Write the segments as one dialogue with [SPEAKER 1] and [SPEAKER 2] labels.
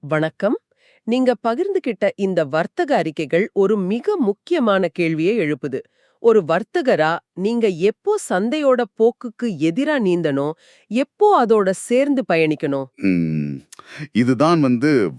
[SPEAKER 1] வணக்கம். நீங்க பகிர்ந்துகிட்ட இந்த வர்த்தக அறிக்கைகள் ஒரு மிக முக்கியமான கேள்வியை எழுப்புது. ஒரு வர்த்தகரா நீங்க எப்போ சந்தையோட போக்குக்கு எதிரா நீந்தணும், எப்போ அதோட சேர்ந்து பயணிக்கணும்?
[SPEAKER 2] ம். இதுதான்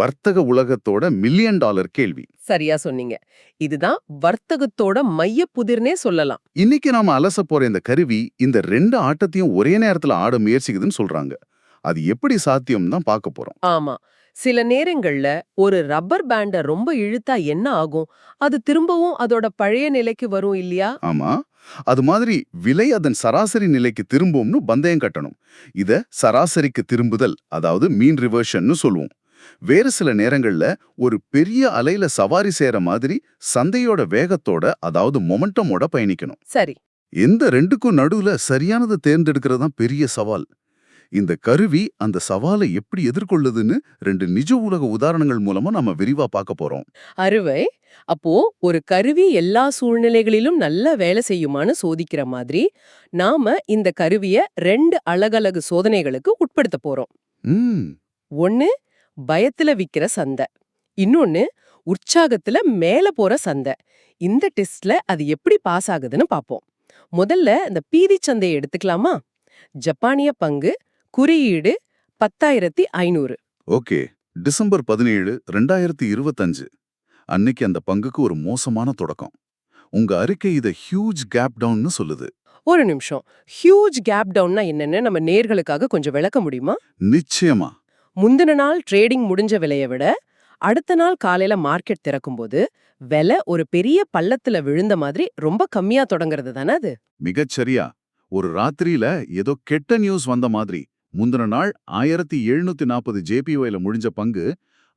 [SPEAKER 2] வர்த்தக உலகத்தோட மில்லியன் டாலர் கேள்வி.
[SPEAKER 1] சரியா சொன்னீங்க. இதுதான் வர்த்தகத்தோட மையப்புதிர்னே சொல்லலாம்.
[SPEAKER 2] இன்னைக்கு நாம அலச போற இந்த கருவி இந்த 2 ஆட்டத்தையும் ஒரே நேரத்துல ஆட முயற்சிக்குதுன்னு சொல்றாங்க. அது எப்படி சாத்தியம் தான் பார்க்க போறோம்.
[SPEAKER 1] ஆமா. சில நேரங்கள்ல ஒரு ரப்பர் பேண்ட ரொம்ப இழுத்தா என்ன ஆகும்? அது திரும்பவும் அதோட பழைய நிலைக்கு வரும் இல்லையா?
[SPEAKER 2] ஆமா. அது மாதிரி விலை அதன் சராசரி நிலைக்கு திரும்பும்னு பந்தயம் கட்டணும். இத சராசரிக்கு திரும்புதல், அதாவது மீன் ரிவர்ஷன்னு சொல்லுவோம். வேறு சில நேரங்கள்ல ஒரு பெரிய அலையில சவாரி செய்யற மாதிரி சந்தையோட வேகத்தோட, அதாவது மொமெண்டமோட பயணிக்கணும்.
[SPEAKER 1] சரி.
[SPEAKER 2] எந்த ரெண்டுக்கும் நடுவுல சரியானதை தேர்ந்தெடுக்கிறது தான் பெரிய சவால். இந்த கருவி அந்த சவாலை எப்படி எதிர்கொள்ளுதுன்னு 2 நிஜ உலக உதாரணங்கள் மூலமா நாம விரிவா பார்க்க போறோம்.
[SPEAKER 1] அறுவை. அப்போ ஒரு கருவி எல்லா சூழ்நிலைகளிலும் நல்லா வேலை செய்யுமான்னு சோதிக்கிற மாதிரி நாம இந்த கருவிய 2 அழகழகு சோதனைகளுக்கு உட்படுத்த போறோம்.
[SPEAKER 2] ம்.
[SPEAKER 1] ஒன்னு பயத்துல விக்கிற சந்தை, இன்னொன்னு உற்சாகத்துல மேல போற சந்தை. இந்த டெஸ்ட்ல அது எப்படி பாஸ் ஆகுதுன்னு பாப்போம். முதல்ல இந்த பீதி சந்தையை எடுத்துக்கலாமா? ஜப்பானிய பங்கு குறியீடு 10,500.
[SPEAKER 2] ஓகே. டிசம்பர் 17, 2025 அன்னைக்கு அந்த பங்குக்கு ஒரு மோசமான தொடக்கம். உங்க அறிக்கை இத ஹியூஜ் கேப் டவுன்னு சொல்லுது.
[SPEAKER 1] ஒரு நிமிஷம். ஹியூஜ் கேப் டவுன்னா என்னன்னு நம்ம நேர்களுக்காக கொஞ்சம் விளக்க முடியுமா?
[SPEAKER 2] நிச்சயமா.
[SPEAKER 1] முந்தின நாள் ட்ரேடிங் முடிஞ்ச விலைய விட அடுத்த நாள் காலையில மார்க்கெட் திறக்கும்போது விலை ஒரு பெரிய பள்ளத்துல விழுந்த மாதிரி ரொம்ப கம்மியா தொடங்குறது தானே அது?
[SPEAKER 2] மிகச்சரியா. ஒரு ராத்திரியில ஏதோ கெட்ட நியூஸ் வந்த மாதிரி முந்தின நாள் 1740 ஜேபிஒய்ல முடிஞ்ச பங்கு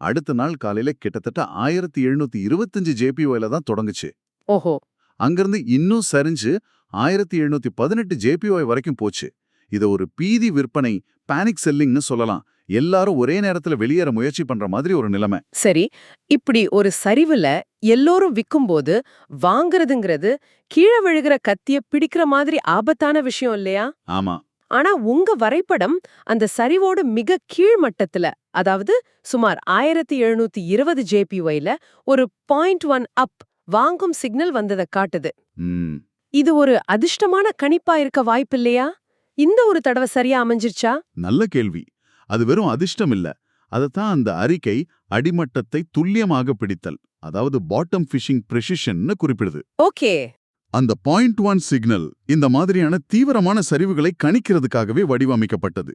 [SPEAKER 2] அடுத்த நாள் காலையில கிட்டத்தட்ட 1725 ஜேபிஒய்ல தான் தொடங்குச்சு.
[SPEAKER 1] ஓஹோ.
[SPEAKER 2] அங்கிருந்து இன்னும் சரிஞ்சு 1718 ஜேபிஒய் வரைக்கும் போச்சு. இத ஒரு பீதி விற்பனை, பேனிக் செல்லிங்னு சொல்லலாம். எல்லாரும் ஒரே நேரத்துல வெளியேற முயற்சி பண்ற மாதிரி ஒரு நிலைமை.
[SPEAKER 1] சரி. இப்படி ஒரு சரிவுல எல்லோரும் விக்கும்போது வாங்குறதுங்கிறது கீழே விழுகிற கத்திய பிடிக்கிற மாதிரி ஆபத்தான விஷயம் இல்லையா?
[SPEAKER 2] ஆமா.
[SPEAKER 1] ஆனா உங்க வரைபடம் அந்த சரிவோட மிக கீழ் மட்டத்துல, அதாவது சுமார் 1720 ஜேபிஒய்ல ஒரு 0.1 அப் வாங்கும் சிக்னல் வந்ததை காட்டுது.
[SPEAKER 2] ம்.
[SPEAKER 1] இது ஒரு அதிர்ஷ்டமான கணிப்பா இருக்க வாய்ப்பில்லையா? இந்த ஒரு தடவை சரியா அமைஞ்சிருச்சா?
[SPEAKER 2] நல்ல கேள்வி. அது வெறும் அதிர்ஷ்டம் இல்ல. அதத்தான் அந்த அறிக்கை அடிமட்டத்தை துல்லியமாக பிடித்தல், அதாவது பாட்டம் ஃபிஷிங் பிரிசிஷன்னு குறிப்பிடுது.
[SPEAKER 1] ஓகே.
[SPEAKER 2] அந்த 0.1 சிக்னல் இந்த மாதிரியான தீவிரமான சரிவுகளை கணிக்கிறதுக்காகவே வடிவமைக்கப்பட்டது.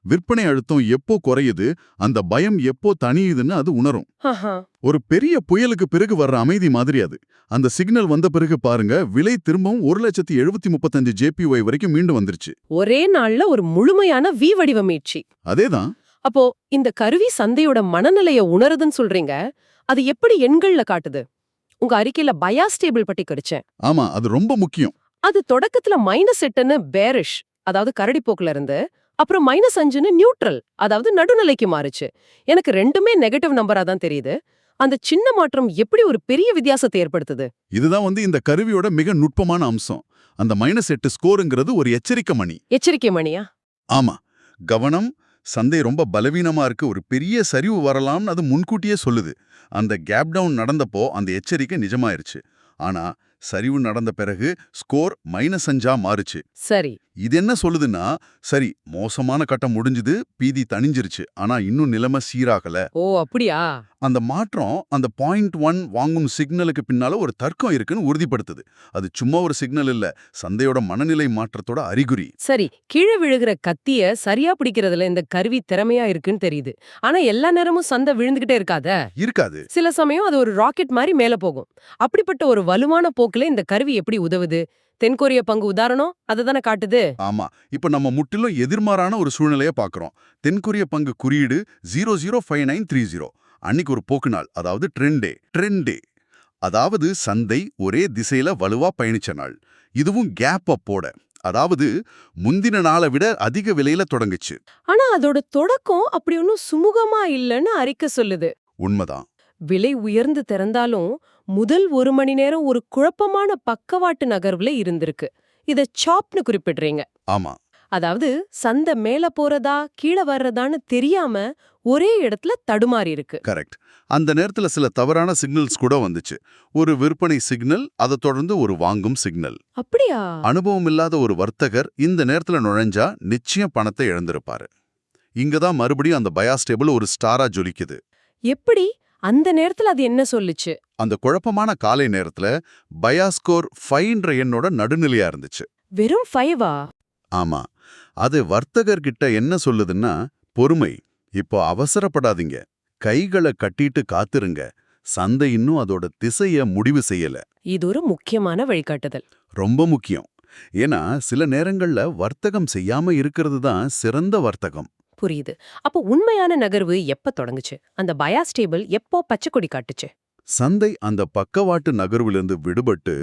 [SPEAKER 2] விற்பனை அழுத்தம் எப்போ குறையுது, அந்த பயம் எப்போ தணியுதுன்னு அது உணரும்.
[SPEAKER 1] ஆஹா.
[SPEAKER 2] ஒரு பெரிய புயலுக்கு பிறகு வர்ற அமைதி மாதிரி அது. அந்த சிக்னல் வந்த பிறகு பாருங்க, விலை திரும்பவும் 1,70,735 ஜேபிஒய் வரைக்கும் மீண்டு வந்துருச்சு.
[SPEAKER 1] ஒரே நாள்ல ஒரு முழுமையான வி வடிவமீட்சி.
[SPEAKER 2] அதேதான்.
[SPEAKER 1] அப்போ இந்த கருவி சந்தையோட மனநிலைய உணருதுன்னு சொல்றீங்க. அது எப்படி எண்கள்ல காட்டுது? உங்க அறிக்கையில பயாஸ் டேபிள் பட்டி கடிச்சேன்.
[SPEAKER 2] ஆமா, அது ரொம்ப முக்கியம்.
[SPEAKER 1] அது தொடக்கத்துல -8ன்னு பேரிஷ், அதாவது கரடிப்போக்குல இருந்து, அப்புறம் -5ன்னு நியூட்ரல், அதாவது நடுநிலைக்கு மாறுச்சு. எனக்கு ரெண்டுமே நெகட்டிவ் நம்பரா தான் தெரியுது. அந்த சின்ன மாற்றம் எப்படி ஒரு பெரிய வித்தியாசத்தை ஏற்படுத்துது?
[SPEAKER 2] இதுதான் இந்த கருவியோட மிக நுட்பமான அம்சம். அந்த -8 ஸ்கோருங்கிறது ஒரு எச்சரிக்கை மணி.
[SPEAKER 1] எச்சரிக்கை மணியா?
[SPEAKER 2] ஆமா. கவனம், சந்தை ரொம்ப பலவீனமா இருக்கு, ஒரு பெரிய சரிவு வரலாம்னு அது முன்கூட்டியே சொல்லுது. அந்த கேப் டவுன் நடந்தப்போ அந்த எச்சரிக்கை நிஜமாயிருச்சு. ஆனா சரிவு நடந்த பிறகு ஸ்கோர் -5ஆ மாறுச்சு.
[SPEAKER 1] சரி.
[SPEAKER 2] இது என்ன சொல்லுதுன்னா, சரி, மோசமான கட்டம் முடிஞ்சுது, பீதி தணிஞ்சிருச்சு, ஆனா இன்னும் நிலைமை சீராகல.
[SPEAKER 1] ஓ அப்படியா?
[SPEAKER 2] அந்த மாற்றம் அந்த 0.1 வாங்கும் சிக்னலுக்கு பின்னால ஒரு தர்க்கம் இருக்குன்னு உறுதிப்படுத்துது. அது சும்மா ஒரு சிக்னல் இல்ல, சந்தையோட மனநிலை மாற்றத்தோட அறிகுறி.
[SPEAKER 1] சரி. கீழே விழுகிற கத்திய சரியா பிடிக்கிறதுல இந்த கருவி திறமையா இருக்குன்னு தெரியுது. ஆனா எல்லா நேரமும் சந்தை விழுந்துகிட்டே இருக்காதே.
[SPEAKER 2] இருக்காது.
[SPEAKER 1] சில சமயம் அது ஒரு ராக்கெட் மாதிரி மேல போகும். அப்படிப்பட்ட ஒரு வலுவான போக்குல இந்த கருவி எப்படி உதவுது? தென்கொரிய பங்கு உதாரணம் அதுதானே காட்டுது.
[SPEAKER 2] ஆமா. இப்ப நம்ம முற்றிலும் எதிர்மாறான ஒரு சூழ்நிலையை பார்க்கிறோம். தென்கொரிய பங்கு குறியீடு 005930. அன்னைக்கு ஒரு போக்கு நாள், அதாவது ட்ரெண்ட் டே. அதாவது சந்தை ஒரே திசையில வலுவா பயணிச்ச நாள். இதுவும் கேப் அப்போட, அதாவது முந்தின நாளை விட அதிக விலையில தொடங்குச்சு.
[SPEAKER 1] ஆனா அதோட தொடக்கம் அப்படி ஒன்னும் சுமூகமா இல்லைன்னு அறிக்கை சொல்லுது.
[SPEAKER 2] உண்மைதான்.
[SPEAKER 1] விலை உயர்ந்து திறந்தாலும் முதல் 1 மணி நேரம் ஒரு குழப்பமான பக்கவாட்டு நகர்வுல இருந்திருக்கு. இத சாப்னு குறிப்பிடுறீங்க.
[SPEAKER 2] ஆமா.
[SPEAKER 1] அதாவது சந்தை மேல போறதா கீழே வர்றதான்னு தெரியாம ஒரே இடத்துல தடுமாறி இருக்கு.
[SPEAKER 2] கரெக்ட். அந்த நேரத்துல சில தவறான சிக்னல்ஸ் கூட வந்துச்சு. ஒரு விற்பனை சிக்னல், அதை தொடர்ந்து ஒரு வாங்கும் சிக்னல்.
[SPEAKER 1] அப்படியா?
[SPEAKER 2] அனுபவம் இல்லாத ஒரு வர்த்தகர் இந்த நேரத்துல நுழைஞ்சா நிச்சயம் பணத்தை இழந்திருப்பாரு. இங்கதான் மறுபடியும் அந்த பயாஸ் டேபிள் ஒரு ஸ்டாரா ஜொலிக்குது.
[SPEAKER 1] எப்படி? அந்த நேரத்துல அது என்ன சொல்லுச்சு?
[SPEAKER 2] அந்த குழப்பமான காலை நேரத்துல பயாஸ்கோர் 5ன்ற எண்ணோட நடுநிலையா இருந்துச்சு.
[SPEAKER 1] வெறும் 5ஆ?
[SPEAKER 2] ஆமா. அது வர்த்தகர்கிட்ட என்ன சொல்லுதுன்னா, பொறுமை, இப்போ அவசரப்படாதீங்க, கைகளை கட்டிட்டு காத்திருங்க, சந்தை இன்னும் அதோட திசைய முடிவு செய்யல.
[SPEAKER 1] இது ஒரு முக்கியமான வழிகாட்டுதல்.
[SPEAKER 2] ரொம்ப முக்கியம். ஏன்னா சில நேரங்கள்ல வர்த்தகம் செய்யாம இருக்கிறது தான் சிறந்த வர்த்தகம்.
[SPEAKER 1] புரியுது. அப்போ உண்மையான நகர்வு எப்ப தொடங்குச்சு? அந்த பயாஸ் டேபிள் எப்போ பச்சை கொடி காட்டுச்சு?
[SPEAKER 2] சந்தை அந்த பக்கவாட்டு நகர்விலிருந்து விடுபட்டு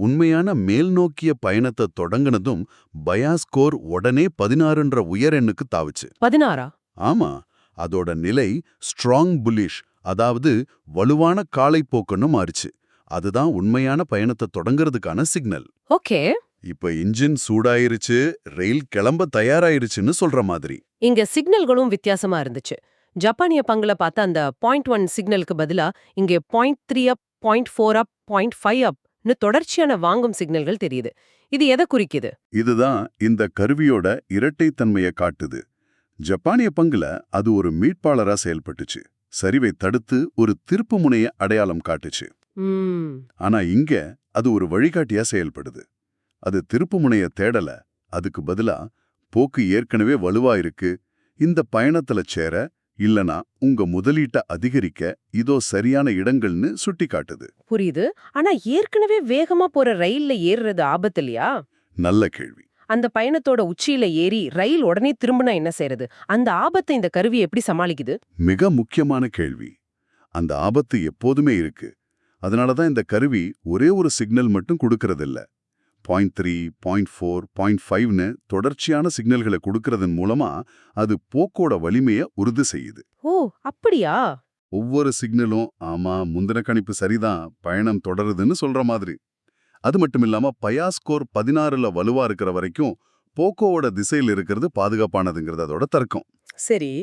[SPEAKER 2] உண்மையான மேல்நோக்கிய பயணத்தை தொடங்கினதும் பயாஸ்கோர் உடனே 16ன்ற உயர் எண்ணுக்கு தாவுச்சு.
[SPEAKER 1] 16ஆ?
[SPEAKER 2] ஆமா. அதோட நிலை ஸ்ட்ராங் புல்லிஷ், அதாவது வலுவான காளைப்போக்குன்னு மாறுச்சு. அதுதான் உண்மையான பயணத்தை தொடங்குறதுக்கான சிக்னல்.
[SPEAKER 1] ஓகே.
[SPEAKER 2] இப்ப இன்ஜின் சூடாயிருச்சு, ரயில் கிளம்ப தயாராயிருச்சுன்னு சொல்ற மாதிரி.
[SPEAKER 1] இங்க சிக்னல்களும் வித்தியாசமா இருந்துச்சு. ஜப்பானிய பங்குல பார்த்த அந்த 0.1 சிக்னலுக்கு பதிலா இங்கே 0.3 அப், 0.4 அப், 0.5 அப்னு தொடர்ச்சியான வாங்கும் சிக்னல்கள் தெரியுது. இது எதை குறிக்குது?
[SPEAKER 2] இதுதான் இந்த கருவியோட இரட்டைத்தன்மையை காட்டுது. ஜப்பானிய பங்குல அது ஒரு மீட்பாளரா செயல்பட்டுச்சு. சரிவை தடுத்து ஒரு திருப்பு முனைய அடையாளம் காட்டுச்சு. ஆனா இங்க அது ஒரு வழிகாட்டியா செயல்படுது. அது திருப்பு முனைய தேடல, அதுக்கு பதிலா போக்கு ஏற்கனவே வலுவா இருக்கு, இந்த பயணத்துல சேர இல்லனா உங்க முதலீட்ட அதிகரிக்க இதோ சரியான இடங்கள்னு சுட்டி காட்டுது.
[SPEAKER 1] புரியுது. ஆனா ஏற்கனவே வேகமா போற ரயில்ல ஏறுறது ஆபத்து இல்லையா?
[SPEAKER 2] நல்ல கேள்வி.
[SPEAKER 1] அந்த பயணத்தோட உச்சியில ஏறி ரயில் உடனே திரும்பினா என்ன செய்யறது? அந்த ஆபத்தை இந்த கருவி எப்படி சமாளிக்குது?
[SPEAKER 2] மிக முக்கியமான கேள்வி. அந்த ஆபத்து எப்போதுமே இருக்கு. அதனாலதான் இந்த கருவி ஒரே ஒரு சிக்னல் மட்டும் கொடுக்கறதில்ல. 0.3, 0.4, 0.5ன்னு தொடர்ச்சியான சிக்னல்களை கொடுக்கறதன் மூலமா அது போக்கோட வலிமையை உறுதி செய்யுது.
[SPEAKER 1] ஓ, அப்படியா?
[SPEAKER 2] ஒவ்வொரு சிக்னலும் ஆமா முந்தின கணிப்பு சரிதான், பயணம் தொடருதுன்னு சொல்ற மாதிரி. அது மட்டும் இல்லாம பயாஸ்கோர் 16ல வலுவா இருக்கிற வரைக்கும் போக்கோவோட திசையில் இருக்கிறது பாதுகாப்பானதுங்கிறது அதோட தர்க்கம்.
[SPEAKER 1] சரி,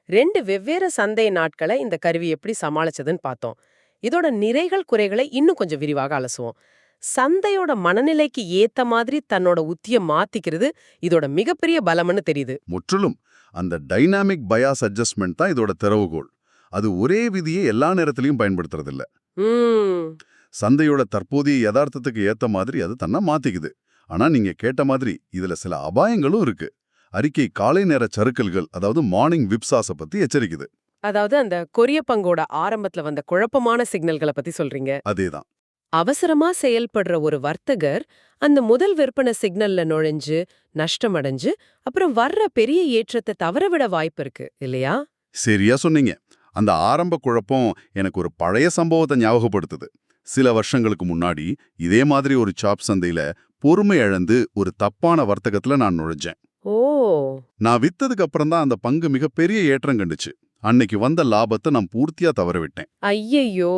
[SPEAKER 1] 2 வெவ்வேறு சந்தை நாட்களை இந்த கருவி எப்படி சமாளிச்சதுன்னு பார்த்தோம். இதோட நிறைகள் குறைகளை இன்னும் கொஞ்சம் விரிவாக அலசுவோம். சந்தையோட மனநிலைக்கு ஏத்த மாதிரி தன்னோட உத்திய மாத்திக்கிறது இதோட மிகப்பெரிய பலம்னு தெரியுது.
[SPEAKER 2] முற்றிலும். அந்த டைனாமிக் பயாஸ் அட்ஜஸ்ட்மெண்ட் தான் இதோட திறவுகோல். அது ஒரே விதியை எல்லா நேரத்திலையும் பயன்படுத்துறதில்ல. சந்தையோட தற்போதைய யதார்த்தத்துக்கு ஏத்த மாதிரி அது தன்னை மாத்திக்குது. ஆனா நீங்க கேட்ட மாதிரி இதுல சில அபாயங்களும் இருக்கு. அறிக்கை காலை நேர சறுக்கல்கள், அதாவது மார்னிங் விப்சாஸ பத்தி எச்சரிக்குது.
[SPEAKER 1] அதாவது அந்த கொரிய பங்கோட ஆரம்பத்துல வந்த குழப்பமான சிக்னல்களை பத்தி சொல்றீங்க.
[SPEAKER 2] அதேதான்.
[SPEAKER 1] அவசரமா செயல்படுற ஒரு வர்த்தகர் அந்த முதல் விற்பனை சிக்னல்ல நுழைஞ்சு நஷ்டமடைஞ்சு அப்புறம் வர்ற பெரிய ஏற்றத்தை தவறவிட வாய்ப்பு இருக்கு இல்லையா?
[SPEAKER 2] சரியா சொன்னீங்க. அந்த ஆரம்ப குழப்பம் எனக்கு ஒரு பழைய சம்பவத்தை ஞாபகப்படுத்துது. சில வருஷங்களுக்கு முன்னாடி இதே மாதிரி ஒரு சாப் சந்தையில பொறுமை இழந்து ஒரு தப்பான வர்த்தகத்துல நான் நுழைஞ்சேன்.
[SPEAKER 1] ஓ.
[SPEAKER 2] நான் வித்ததுக்கு அப்புறம் தான் அந்த பங்கு மிகப்பெரிய ஏற்றம் கண்டுச்சு. அன்னைக்கு வந்த லாபத்தை நான் பூர்த்தியா தவறவிட்டேன்.
[SPEAKER 1] ஐயையோ.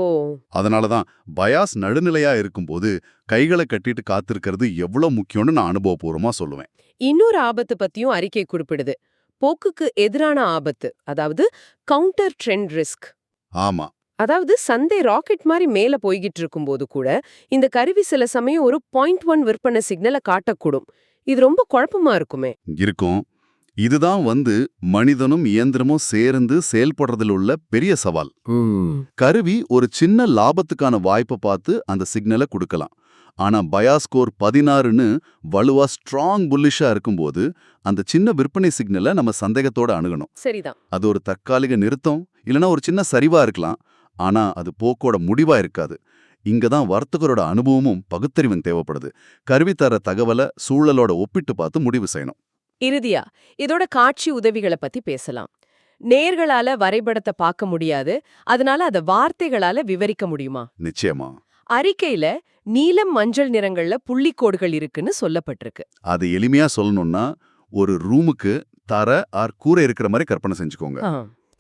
[SPEAKER 2] அதனாலதான் பயாஸ் நடுநிலையா இருக்கும்போது கைகளை கட்டிட்டு காத்திருக்கிறது எவ்வளவு முக்கியம்னு நான் அனுபவபூர்வமா சொல்லுவேன்.
[SPEAKER 1] இன்னொரு ஆபத்து பத்தியும் அறிக்கை குறிப்பிடுது. போக்குக்கு எதிரான ஆபத்து, அதாவது கவுண்டர் ட்ரெண்ட் ரிஸ்க்.
[SPEAKER 2] ஆமா.
[SPEAKER 1] அதாவது சந்தை ராக்கெட் மாதிரி மேல போய்கிட்டு இருக்கும்போது கூட இந்த கருவி சில சமயம் ஒரு 0.1 விற்பனை சிக்னலை காட்டக்கூடும். இது ரொம்ப குழப்பமா இருக்குமே.
[SPEAKER 2] இருக்கும். இதுதான் மனிதனும் இயந்திரமும் சேர்ந்து செயல்படுறதுல உள்ள பெரிய சவால். கருவி ஒரு சின்ன லாபத்துக்கான வாய்ப்பை பார்த்து அந்த சிக்னலை கொடுக்கலாம். ஆனா பயாஸ்கோர் 16ன்னு வலுவா ஸ்ட்ராங் புல்லிஷா இருக்கும்போது அந்த சின்ன விற்பனை சிக்னலை நம்ம சந்தேகத்தோட அணுகணும்.
[SPEAKER 1] சரிதான்.
[SPEAKER 2] அது ஒரு தற்காலிக நிறுத்தம், இல்லனா ஒரு சின்ன சரிவா இருக்கலாம். ஆனா அது போக்கோட முடிவா இருக்காது. இங்கதான் வர்த்தகரோட அனுபவமும் பகுத்தறிவும் தேவைப்படுது. கருவி தர தகவலை சூழலோட ஒப்பிட்டு பார்த்து முடிவு செய்யணும்.
[SPEAKER 1] இறுதியா இதோட காட்சி உதவிகளை பத்தி பேசலாம். நேர்களால வரைபடத்தை பார்க்க முடியாது, அதனால அதை வார்த்தைகளால விவரிக்க முடியுமா?
[SPEAKER 2] நிச்சயமா.
[SPEAKER 1] அறிக்கையில நீலம் மஞ்சள் நிறங்கள்ல புள்ளிக்கோடுகள் இருக்குன்னு சொல்லப்பட்டிருக்கு.
[SPEAKER 2] அது எளிமையா சொல்லணும்னா ஒரு ரூமுக்கு தர ஆர் கூரை இருக்கிற மாதிரி கற்பனை செஞ்சுக்கோங்க.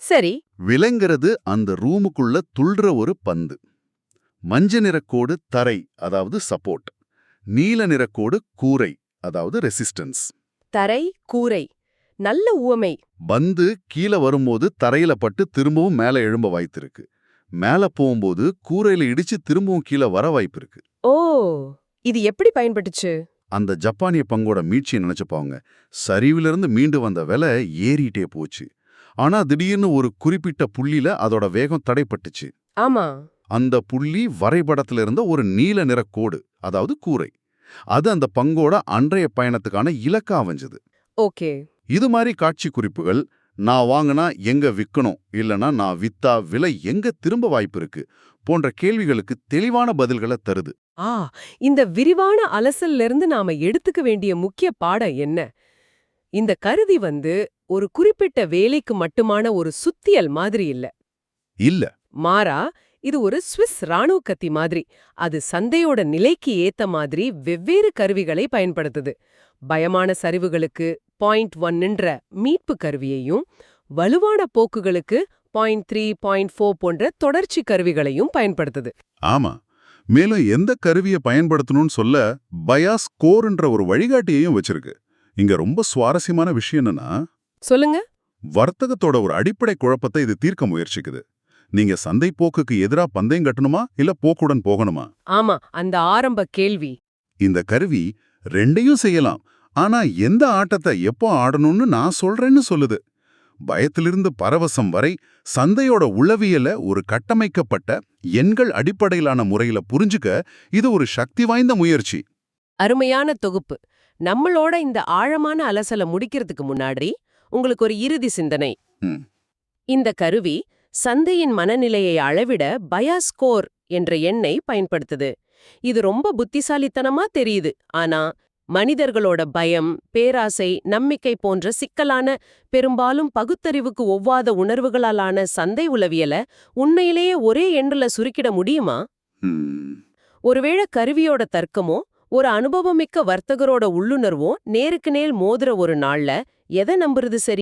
[SPEAKER 1] சரி.
[SPEAKER 2] விலங்கிறது அந்த ரூமுக்குள்ள துள்ளுற ஒரு பந்து. மஞ்சள் நிறக்கோடு தரை, அதாவது சப்போர்ட். நீல நிறக்கோடு கூரை, அதாவது ரெசிஸ்டன்ஸ்.
[SPEAKER 1] தரை, கூரை, நல்ல உவமை.
[SPEAKER 2] பந்து கீழே வரும்போது தரையில பட்டு திரும்பவும் மேல எழும்ப வாய்ப்பிருக்கு. மேல போகும்போது கூரையில இடிச்சு திரும்பவும் கீழே வர வாய்ப்பிருக்கு.
[SPEAKER 1] ஓ, இது எப்படி பயன்பட்டுச்சு?
[SPEAKER 2] அந்த ஜப்பானிய பங்கோட மீட்சியை நினைச்சுப்பாங்க. சரிவிலிருந்து மீண்டு வந்த விலை ஏறிட்டே போச்சு. ஆனா திடீர்னு ஒரு குறிப்பிட்ட புள்ளியில அதோட வேகம் தடைப்பட்டுச்சு.
[SPEAKER 1] ஆமா.
[SPEAKER 2] அந்த புள்ளி வரைபடத்துல இருந்த ஒரு நீல நிற கோடு, அதாவது கூரை. அது அந்த பங்கோட அன்றைய பயணத்துக்கான இலக்கா அமைஞ்சது.
[SPEAKER 1] ஓகே.
[SPEAKER 2] இது மாதிரி காட்சி குறிப்புகள் நான் வாங்கினா எங்க விற்கணும், இல்லனா நான் வித்தா விலை எங்க திரும்ப வாய்ப்பு இருக்கு போன்ற கேள்விகளுக்கு தெளிவான பதில்களை தருது.
[SPEAKER 1] ஆ, இந்த விரிவான அலசல்ல இருந்து நாம எடுத்துக்க வேண்டிய முக்கிய பாடம் என்ன? இந்த கருவி ஒரு குறிப்பிட்ட வேலைக்கு மட்டுமான ஒரு சுத்தியல் மாதிரி இல்ல.
[SPEAKER 2] இல்ல.
[SPEAKER 1] மாறா, இது ஒரு ஸ்விஸ் ராணுவ கத்தி மாதிரி. அது சந்தையோட நிலைக்கு ஏத்த மாதிரி வெவ்வேறு கருவிகளை பயன்படுத்துது. பயமான சரிவுகளுக்கு 0.1ன்ற மீட்பு கருவியையும், வலுவான போக்குகளுக்கு 0.3, 0.4 போன்ற தொடர்ச்சி கருவிகளையும் பயன்படுத்துது.
[SPEAKER 2] ஆமா. மேலும் எந்த கருவியை பயன்படுத்தணும்னு சொல்ல பயாஸ் கோர்ன்ற ஒரு வழிகாட்டியையும் வச்சிருக்கு. இங்க ரொம்ப சுவாரஸ்யமான விஷயம் என்னன்னா,
[SPEAKER 1] சொல்லுங்க.
[SPEAKER 2] வர்த்தகத்தோட ஒரு அடிப்படை குழப்பத்தை இது தீர்க்க முயற்சிக்குது. நீங்க சந்தை போக்குக்கு எதிரா பந்தயம் கட்டணுமா இல்ல போக்குடன் போகணுமா?
[SPEAKER 1] ஆமா, அந்த ஆரம்ப கேள்வி.
[SPEAKER 2] இந்த கருவி ரெண்டையும் செய்யலாம். ஆனா எந்த ஆட்டத்தை எப்போ ஆடணும்னு நான் சொல்றேன்னு சொல்லுது. பயத்திலிருந்து பரவசம் வரை சந்தையோட உளவியல ஒரு கட்டமைக்கப்பட்ட எண்கள் அடிப்படையிலான முறையில புரிஞ்சுக்க இது ஒரு சக்தி வாய்ந்த முயற்சி.
[SPEAKER 1] அருமையான தொகுப்பு. நம்மளோட இந்த ஆழமான அலசல முடிக்கிறதுக்கு முன்னாடி உங்களுக்கு ஒரு இறுதி சிந்தனை.
[SPEAKER 2] ம்.
[SPEAKER 1] இந்த கருவி சந்தையின் மனநிலையை அளவிட பயாஸ்கோர் என்ற எண்ணை பயன்படுத்துது. இது ரொம்ப புத்திசாலித்தனமா தெரியுது. ஆனா மனிதர்களோட பயம், பேராசை, நம்பிக்கை போன்ற சிக்கலான, பெரும்பாலும் பகுத்தறிவுக்கு ஒவ்வாத உணர்வுகளாலான சந்தை உளவியல உண்மையிலேயே ஒரே எண்ணுல சுருக்கிட முடியுமா?
[SPEAKER 2] ம்.
[SPEAKER 1] ஒருவேளை கருவியோட தர்க்கமோ ஒரு அனுபவமிக்க வர்த்தகரோட உள்ளுணர்வோ நேருக்கு நேர் மோதுற ஒரு நாள்ல எதை நம்புறது சரி?